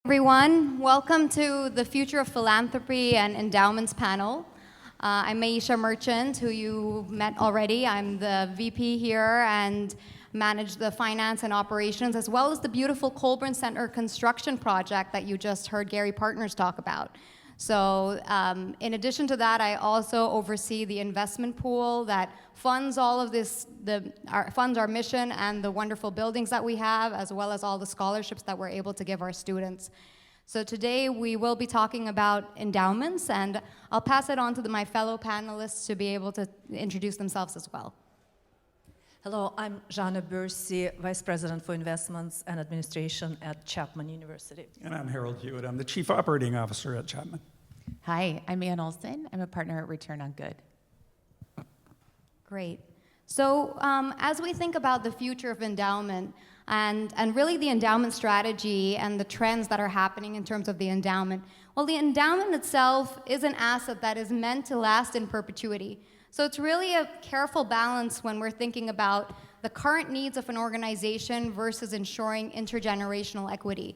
Everyone, welcome to the Future of Philanthropy and Endowments panel. I'm Maisha Merchant, who you met already. I'm the VP here and manage the finance and operations, as well as the beautiful Colburn Center construction project that you just heard Gary Partners talk about. So in addition to that, I also oversee the investment pool that funds all of this, funds our mission and the wonderful buildings that we have, as well as all the scholarships that we're able to give our students. So today we will be talking about endowments, and I'll pass it on to my fellow panelists to be able to introduce themselves as well. Hello, I'm Jana Bursi, Vice President for Investments and Administration at Chapman University. And I'm Harold Hewitt. I'm the Chief Operating Officer at Chapman. Hi, I'm Ann Olson. I'm a partner at Return on Good. Great. So as we think about the future of endowment and really the endowment strategy and the trends that are happening in terms of the endowment, well, the endowment itself is an asset that is meant to last in perpetuity. So it's really a careful balance when we're thinking about the current needs of an organization versus ensuring intergenerational equity.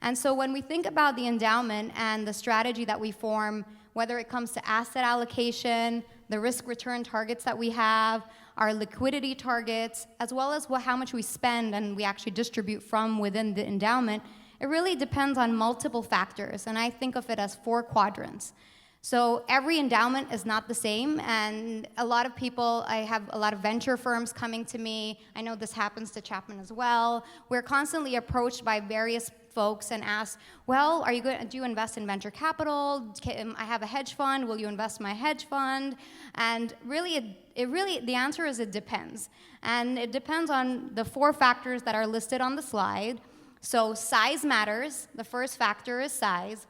And so when we think about the endowment and the strategy that we form, whether it comes to asset allocation, the risk-return targets that we have, our liquidity targets, as well as how much we spend and we actually distribute from within the endowment, it really depends on multiple factors. And I think of it as 4 quadrants. So every endowment is not the same, and a lot of people, I have a lot of venture firms coming to me. I know this happens to Chapman as well. We're constantly approached by various folks and asked, well, do you invest in venture capital? I have a hedge fund. Will you invest in my hedge fund? And really, the answer is it depends. And it depends on the 4 factors that are listed on the slide. So size matters. The first factor is size.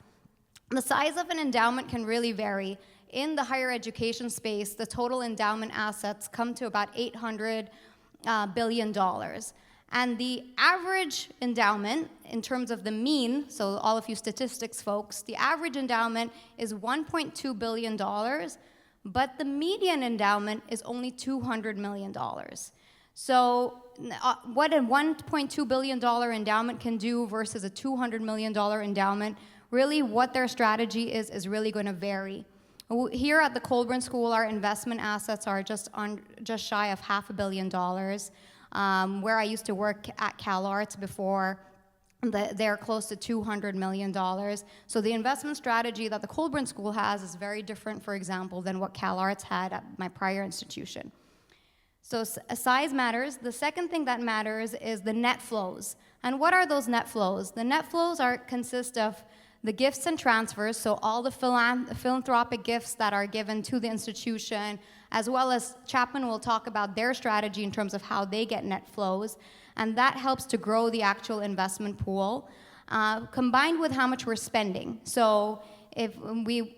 The size of an endowment can really vary. In the higher education space, the total endowment assets come to about $800 billion. And the average endowment, in terms of the mean, so all of you statistics folks, the average endowment is $1.2 billion, but the median endowment is only $200 million. So what a $1.2 billion endowment can do versus a $200 million endowment, really what their strategy is really going to vary. Here at the Colburn School, our investment assets are just shy of $500 million. Where I used to work at CalArts before, they're close to $200 million. So the investment strategy that the Colburn School has is very different, for example, than what CalArts had at my prior institution. So size matters. The second thing that matters is the net flows. And what are those net flows? The net flows consist of the gifts and transfers, so all the philanthropic gifts that are given to the institution, as well as Chapman will talk about their strategy in terms of how they get net flows, and that helps to grow the actual investment pool, combined with how much we're spending. So the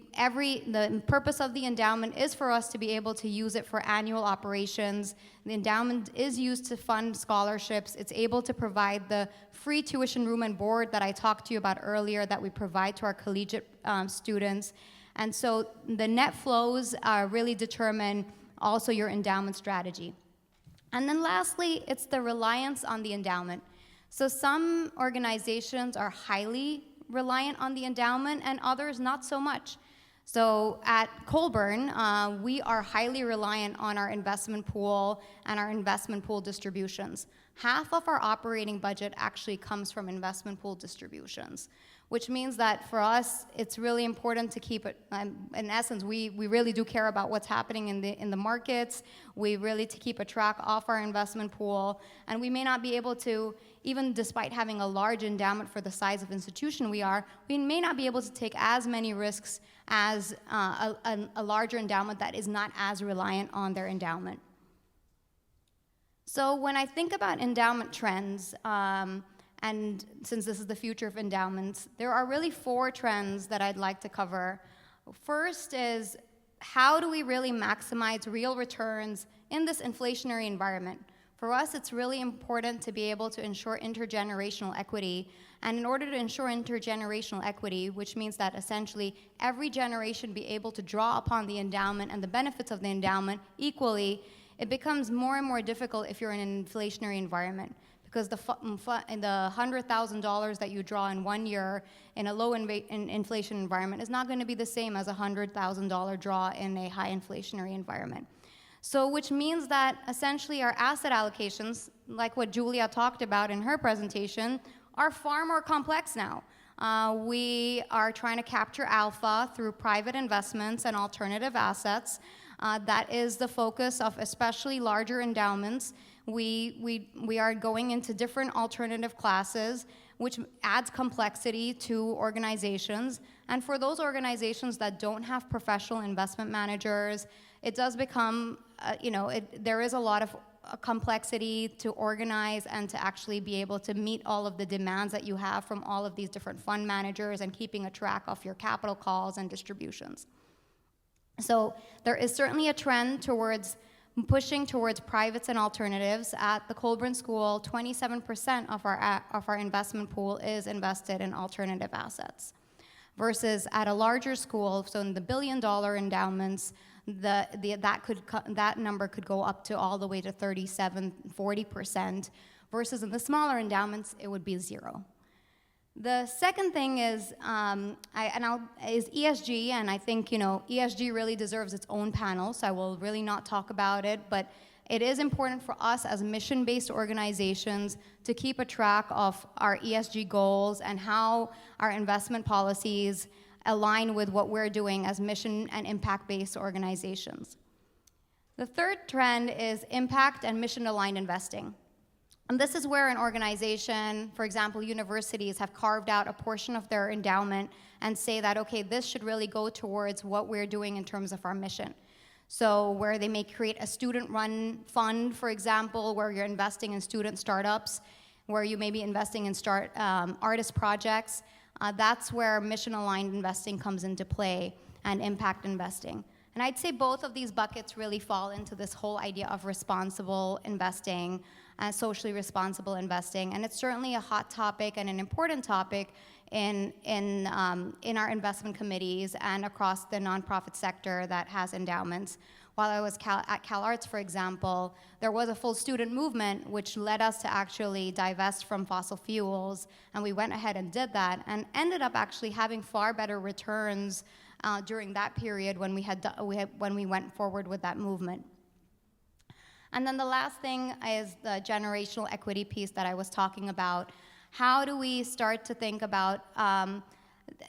purpose of the endowment is for us to be able to use it for annual operations. The endowment is used to fund scholarships. It's able to provide the free tuition, room, and board that I talked to you about earlier that we provide to our collegiate students. And so the net flows really determine also your endowment strategy. And then lastly, it's the reliance on the endowment. So some organizations are highly reliant on the endowment and others not so much. So at Colburn, we are highly reliant on our investment pool and our investment pool distributions. Half of our operating budget actually comes from investment pool distributions, which means that for us, it's really important to keep it, in essence, we really do care about what's happening in the markets. We really to keep a track of our investment pool, and we may not be able to, even despite having a large endowment for the size of institution we may not be able to take as many risks as a larger endowment that is not as reliant on their endowment. So when I think about endowment trends, and since this is the future of endowments, there are really 4 trends that I'd like to cover. First is, how do we really maximize real returns in this inflationary environment? For us, it's really important to be able to ensure intergenerational equity. And in order to ensure intergenerational equity, which means that essentially every generation be able to draw upon the endowment and the benefits of the endowment equally, it becomes more and more difficult if you're in an inflationary environment. because the $100,000 that you draw in 1 year in a low inflation environment is not going to be the same as a $100,000 draw in a high inflationary environment. So which means that essentially our asset allocations, like what Julia talked about in her presentation, are far more complex now. We are trying to capture alpha through private investments and alternative assets. That is the focus of especially larger endowments. We are going into different alternative classes, which adds complexity to organizations. And for those organizations that don't have professional investment managers, it does become, there is a lot of complexity to organize and to actually be able to meet all of the demands that you have from all of these different fund managers and keeping a track of your capital calls and distributions. So there is certainly a trend towards pushing towards privates and alternatives. At the Colburn School, 27% of our investment pool is invested in alternative assets, versus at a larger school, so in the billion-dollar endowments, that number could go up to all the way to 37-40%, versus in the smaller endowments, it would be 0. The second thing is ESG, and I think ESG really deserves its own panel, so I will really not talk about it, but it is important for us as mission-based organizations to keep a track of our ESG goals and how our investment policies align with what we're doing as mission and impact-based organizations. The third trend is impact and mission-aligned investing. And this is where an organization, for example, universities, have carved out a portion of their endowment and say that, okay, this should really go towards what we're doing in terms of our mission. So where they may create a student-run fund, for example, where you're investing in student startups, where you may be investing in artist projects, that's where mission-aligned investing comes into play, and impact investing. And I'd say both of these buckets really fall into this whole idea of responsible investing and socially responsible investing. And it's certainly a hot topic and an important topic in our investment committees and across the nonprofit sector that has endowments. While I was at CalArts, for example, there was a full student movement which led us to actually divest from fossil fuels, and we went ahead and did that and ended up actually having far better returns during that period when we went forward with that movement. And then the last thing is the generational equity piece that I was talking about. How do we start to think about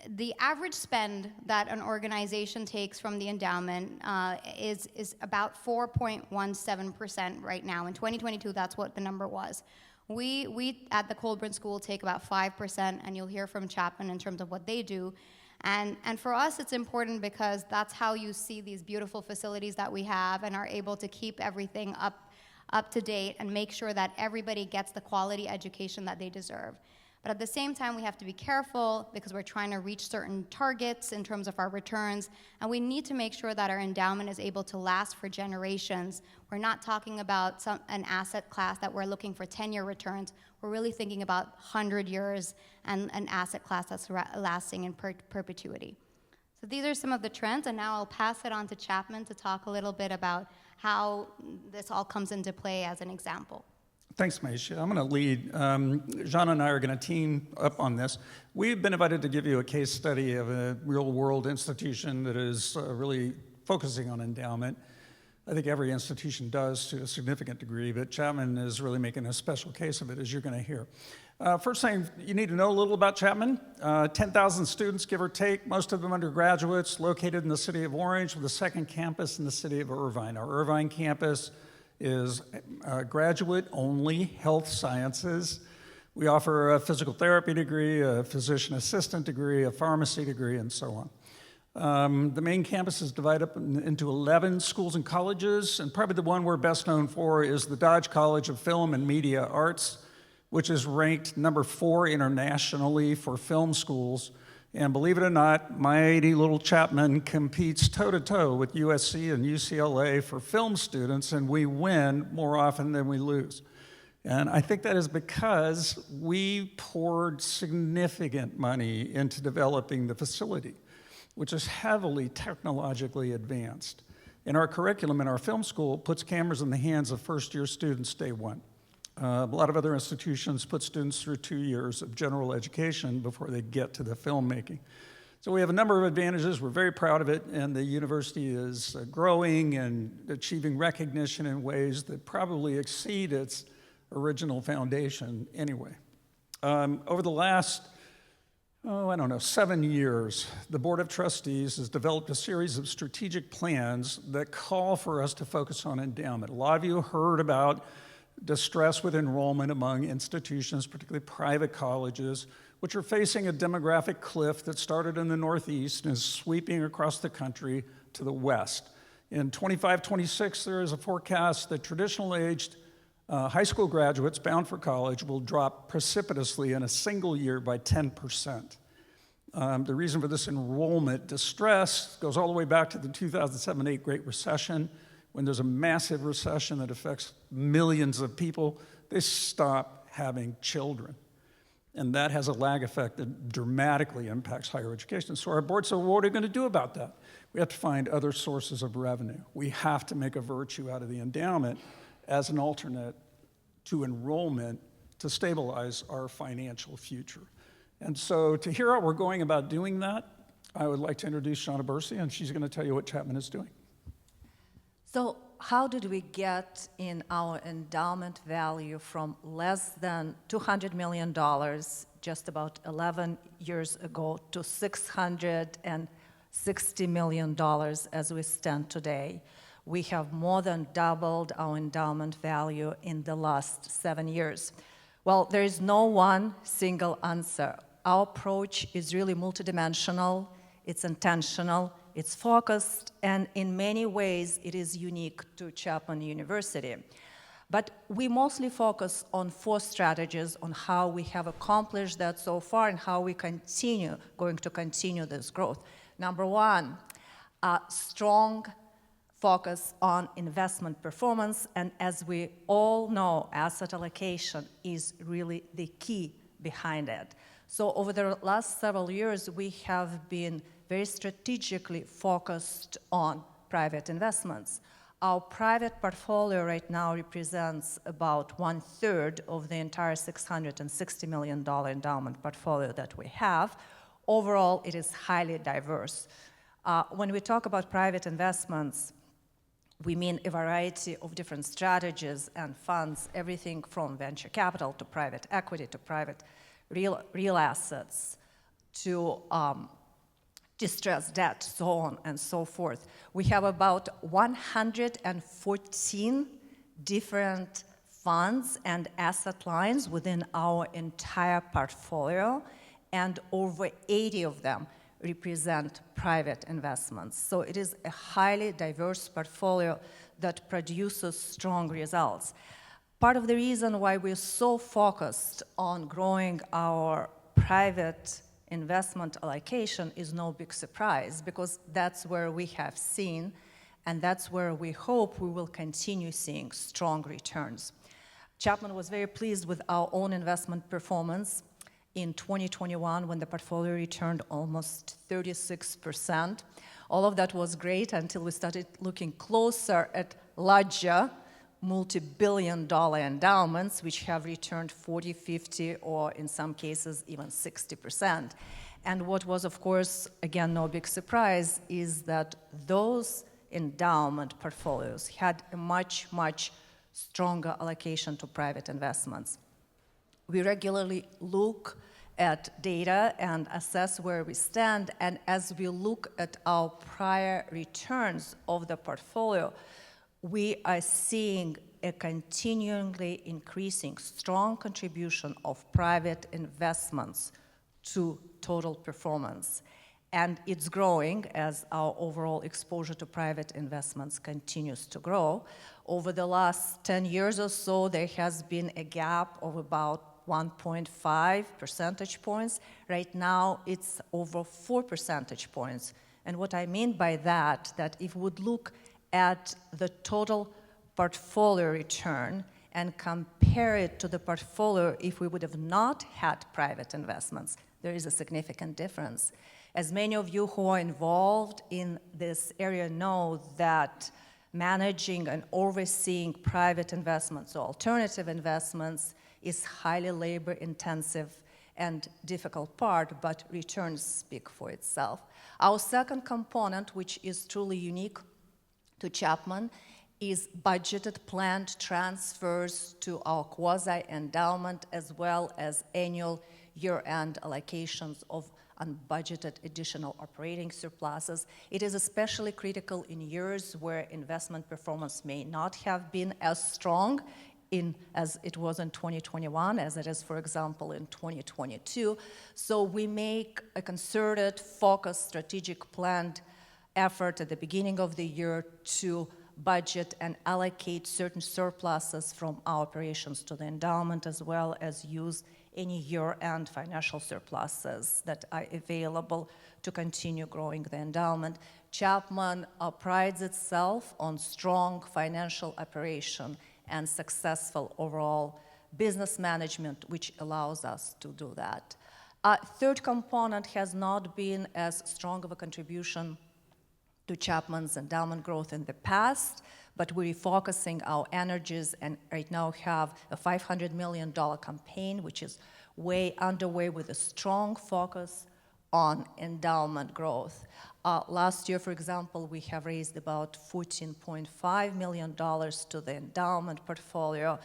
the average spend that an organization takes from the endowment is about 4.17% right now. In 2022, that's what the number was. We at the Colburn School take about 5%, and you'll hear from Chapman in terms of what they do. And for us, it's important because that's how you see these beautiful facilities that we have and are able to keep everything up to date and make sure that everybody gets the quality education that they deserve. But at the same time, we have to be careful because we're trying to reach certain targets in terms of our returns, and we need to make sure that our endowment is able to last for generations. We're not talking about an asset class that we're looking for 10-year returns. We're really thinking about 100 years and an asset class that's lasting in perpetuity. So these are some of the trends, and now I'll pass it on to Chapman to talk a little bit about how this all comes into play as an example. Thanks, Maisha. I'm going to lead. Jean and I are going to team up on this. We've been invited to give you a case study of a real-world institution that is really focusing on endowment. I think every institution does to a significant degree, but Chapman is really making a special case of it, as you're going to hear. First thing you need to know a little about Chapman. 10,000 students, give or take, most of them undergraduates, located in the city of Orange with a second campus in the city of Irvine. Our Irvine campus is graduate-only health sciences. We offer a physical therapy degree, a physician assistant degree, a pharmacy degree, and so on. The main campus is divided up into 11 schools and colleges, and probably the one we're best known for is the Dodge College of Film and Media Arts, which is ranked number 4 internationally for film schools. And believe it or not, mighty little Chapman competes toe-to-toe with USC and UCLA for film students, and we win more often than we lose. And I think that is because we poured significant money into developing the facility, which is heavily technologically advanced. And our curriculum in our film school puts cameras in the hands of first-year students day one. A lot of other institutions put students through 2 years of general education before they get to the filmmaking. So we have a number of advantages. We're very proud of it, and the university is growing and achieving recognition in ways that probably exceed its original foundation anyway. Over the last, 7 years, the Board of Trustees has developed a series of strategic plans that call for us to focus on endowment. A lot of you heard about distress with enrollment among institutions, particularly private colleges, which are facing a demographic cliff that started in the Northeast and is sweeping across the country to the West. In 25-26, there is a forecast that traditional-aged high school graduates bound for college will drop precipitously in a single year by 10%. The reason for this enrollment distress goes all the way back to the 2007-8 Great Recession. When there's a massive recession that affects millions of people, they stop having children. And that has a lag effect that dramatically impacts higher education. So our board said, well, what are we going to do about that? We have to find other sources of revenue. We have to make a virtue out of the endowment as an alternate to enrollment to stabilize our financial future. And so to hear how we're going about doing that, I would like to introduce Shauna Bursey, and she's going to tell you what Chapman is doing. So how did we get in our endowment value from less than $200 million just about 11 years ago to $660 million as we stand today? We have more than doubled our endowment value in the last 7 years. Well, there is no one single answer. Our approach is really multidimensional, it's intentional, it's focused, and in many ways it is unique to Chapman University. But we mostly focus on 4 strategies on how we have accomplished that so far and how we going to continue this growth. Number 1, a strong focus on investment performance, and as we all know, asset allocation is really the key behind it. So over the last several years, we have been very strategically focused on private investments. Our private portfolio right now represents about 1/3 of the entire $660 million endowment portfolio that we have. Overall, it is highly diverse. When we talk about private investments, we mean a variety of different strategies and funds, everything from venture capital to private equity to private real assets to distressed debt, so on and so forth. We have about 114 different funds and asset lines within our entire portfolio, and over 80 of them represent private investments. So it is a highly diverse portfolio that produces strong results. Part of the reason why we're so focused on growing our private investment allocation is no big surprise, because that's where we have seen, and that's where we hope we will continue seeing strong returns. Chapman was very pleased with our own investment performance in 2021 when the portfolio returned almost 36%. All of that was great until we started looking closer at larger multi-billion-dollar endowments, which have returned 40, 50, or in some cases even 60%. And what was, of course, again, no big surprise, is that those endowment portfolios had a much, much stronger allocation to private investments. We regularly look at data and assess where we stand, and as we look at our prior returns of the portfolio, we are seeing a continually increasing strong contribution of private investments to total performance. And it's growing as our overall exposure to private investments continues to grow. Over the last 10 years or so, there has been a gap of about 1.5 percentage points. Right now, it's over 4 percentage points. And what I mean by that if we would look at the total portfolio return and compare it to the portfolio if we would have not had private investments, there is a significant difference. As many of you who are involved in this area know that managing and overseeing private investments, so alternative investments, is highly labor intensive and difficult part, but returns speak for itself. Our second component, which is truly unique to Chapman, is budgeted planned transfers to our quasi-endowment, as well as annual year-end allocations of unbudgeted additional operating surpluses. It is especially critical in years where investment performance may not have been as strong as it was in 2021, as it is, for example, in 2022. So we make a concerted, focused, strategic planned effort at the beginning of the year to budget and allocate certain surpluses from our operations to the endowment, as well as use any year-end financial surpluses that are available to continue growing the endowment. Chapman prides itself on strong financial operation and successful overall business management, which allows us to do that. Third component has not been as strong of a contribution to Chapman's endowment growth in the past, but we're refocusing our energies and right now have a $500 million campaign, which is way underway with a strong focus on endowment growth. Last year, for example, we have raised about $14.5 million to the endowment portfolio.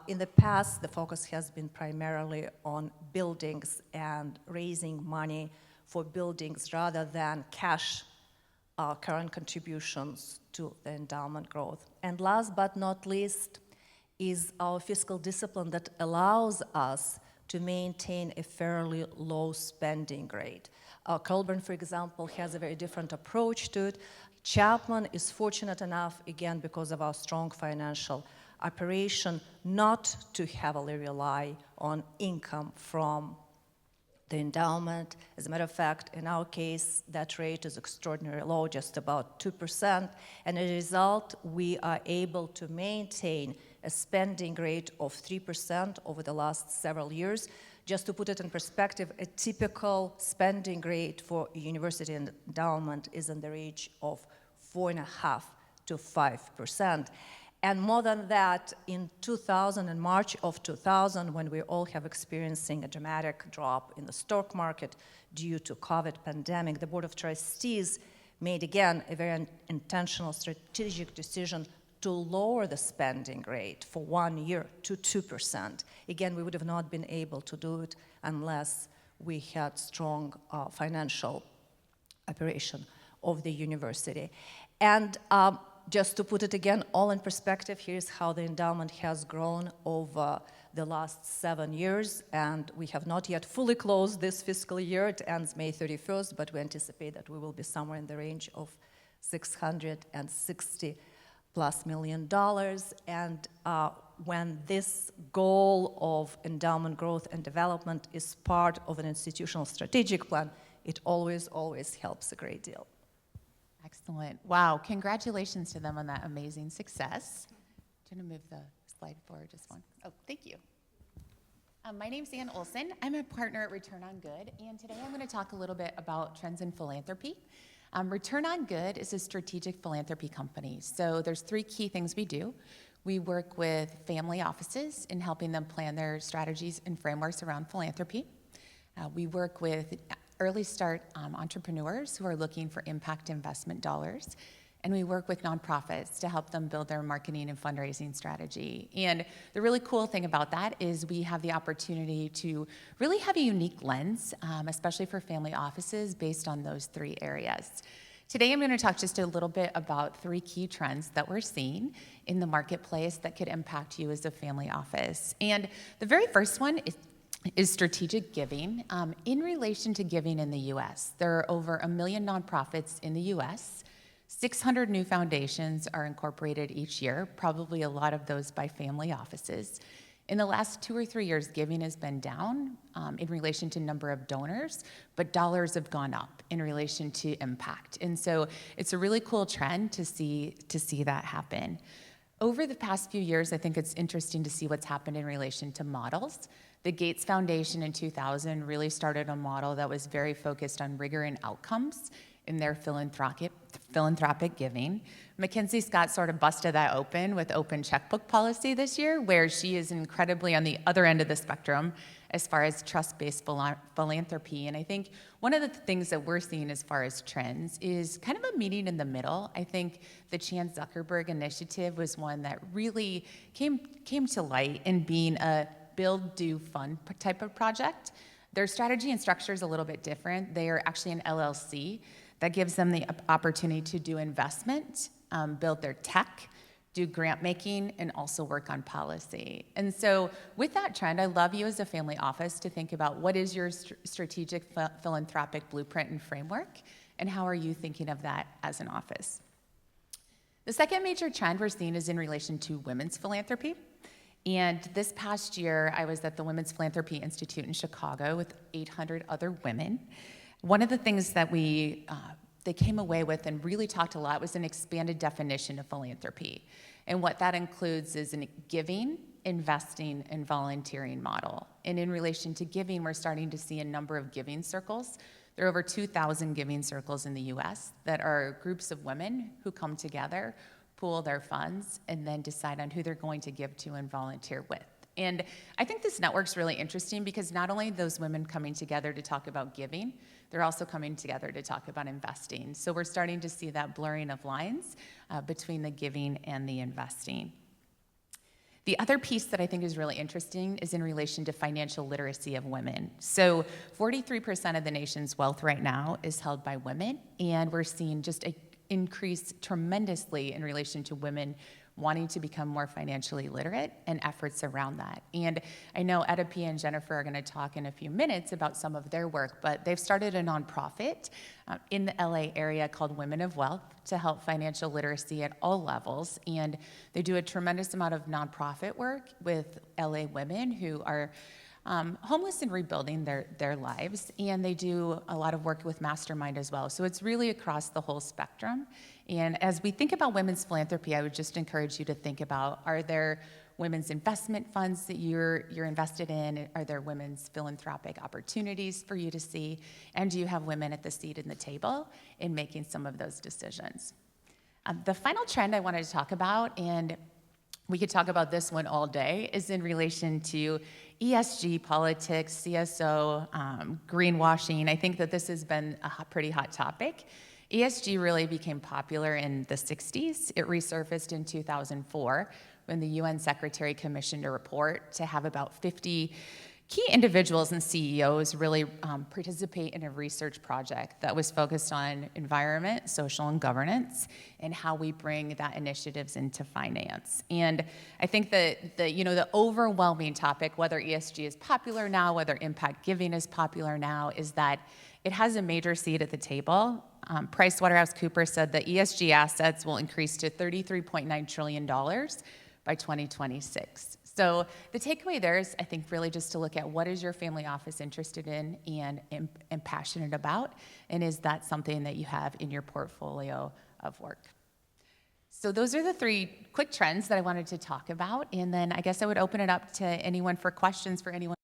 In the past, the focus has been primarily on buildings and raising money for buildings rather than cash current contributions to the endowment growth. And last but not least is our fiscal discipline that allows us to maintain a fairly low spending rate. Colburn, for example, has a very different approach to it. Chapman is fortunate enough, again, because of our strong financial operation, not to heavily rely on income from the endowment. As a matter of fact, in our case, that rate is extraordinarily low, just about 2%. And as a result, we are able to maintain a spending rate of 3% over the last several years. Just to put it in perspective, a typical spending rate for a university endowment is in the range of 4.5% to 5%. And more than that, in March of 2000, when we all have experiencing a dramatic drop in the stock market due to COVID pandemic, the Board of Trustees made, again, a very intentional strategic decision to lower the spending rate for 1 year to 2%. Again, we would have not been able to do it unless we had strong financial operation of the university. And just to put it again all in perspective, here's how the endowment has grown over the last 7 years, and we have not yet fully closed this fiscal year. It ends May 31st, but we anticipate that we will be somewhere in the range of $660+ million. And when this goal of endowment growth and development is part of an institutional strategic plan, it always helps a great deal. Excellent. Wow. Congratulations to them on that amazing success. Do you want to move the slide forward just one? Oh, thank you. My name's Ann Olson. I'm a partner at Return on Good, and today I'm going to talk a little bit about trends in philanthropy. Return on Good is a strategic philanthropy company. So there's 3 key things we do. We work with family offices in helping them plan their strategies and frameworks around philanthropy. We work with early start entrepreneurs who are looking for impact investment dollars. And we work with nonprofits to help them build their marketing and fundraising strategy. And the really cool thing about that is we have the opportunity to really have a unique lens, especially for family offices, based on those 3 areas. Today, I'm going to talk just a little bit about 3 key trends that we're seeing in the marketplace that could impact you as a family office. And the very first one is strategic giving. In relation to giving in the U.S., there are over 1 million nonprofits in the U.S. 600 new foundations are incorporated each year, probably a lot of those by family offices. In the last 2 or 3 years, giving has been down in relation to number of donors, but dollars have gone up in relation to impact. And so it's a really cool trend to see that happen. Over the past few years, I think it's interesting to see what's happened in relation to models. The Gates Foundation in 2000 really started a model that was very focused on rigor and outcomes in their philanthropic giving. Mackenzie Scott sort of busted that open with open checkbook policy this year, where she is incredibly on the other end of the spectrum as far as trust-based philanthropy. And I think one of the things that we're seeing as far as trends is kind of a meeting in the middle. I think the Chan Zuckerberg initiative was one that really came to light in being a build, do, fund type of project. Their strategy and structure is a little bit different. They are actually an LLC that gives them the opportunity to do investment, build their tech, do grant making, and also work on policy. And so with that trend, I'd love you as a family office to think about what is your strategic philanthropic blueprint and framework, and how are you thinking of that as an office? The second major trend we're seeing is in relation to women's philanthropy. And this past year, I was at the Women's Philanthropy Institute in Chicago with 800 other women. One of the things that they came away with and really talked a lot was an expanded definition of philanthropy. And what that includes is a giving, investing, and volunteering model. And in relation to giving, we're starting to see a number of giving circles. There are over 2,000 giving circles in the US that are groups of women who come together, pool their funds, and then decide on who they're going to give to and volunteer with. And I think this network's really interesting because not only those women coming together to talk about giving, they're also coming together to talk about investing. So we're starting to see that blurring of lines between the giving and the investing. The other piece that I think is really interesting is in relation to financial literacy of women. So 43% of the nation's wealth right now is held by women, and we're seeing just an increase tremendously in relation to women wanting to become more financially literate and efforts around that. And I know Oedipe and Jennifer are going to talk in a few minutes about some of their work, but they've started a nonprofit in the LA area called Women of Wealth to help financial literacy at all levels. And they do a tremendous amount of nonprofit work with LA women who are homeless and rebuilding their lives, and they do a lot of work with Mastermind as well. So it's really across the whole spectrum. And as we think about women's philanthropy, I would just encourage you to think about, are there women's investment funds that you're invested in? Are there women's philanthropic opportunities for you to see? And do you have women at the seat and the table in making some of those decisions? The final trend I wanted to talk about, and we could talk about this one all day, is in relation to ESG, politics, CSO, greenwashing. I think that this has been a pretty hot topic. ESG really became popular in the 60s. It resurfaced in 2004 when the UN Secretary commissioned a report to have about 50 key individuals and CEOs really participate in a research project that was focused on environment, social, and governance, and how we bring that initiatives into finance. And I think that the overwhelming topic, whether ESG is popular now, whether impact giving is popular now, is that it has a major seat at the table. PricewaterhouseCoopers said that ESG assets will increase to $33.9 trillion by 2026. So the takeaway there is, I think, really just to look at what is your family office interested in and passionate about, and is that something that you have in your portfolio of work? So those are the three quick trends that I wanted to talk about, and then I guess I would open it up to anyone for questions for anyone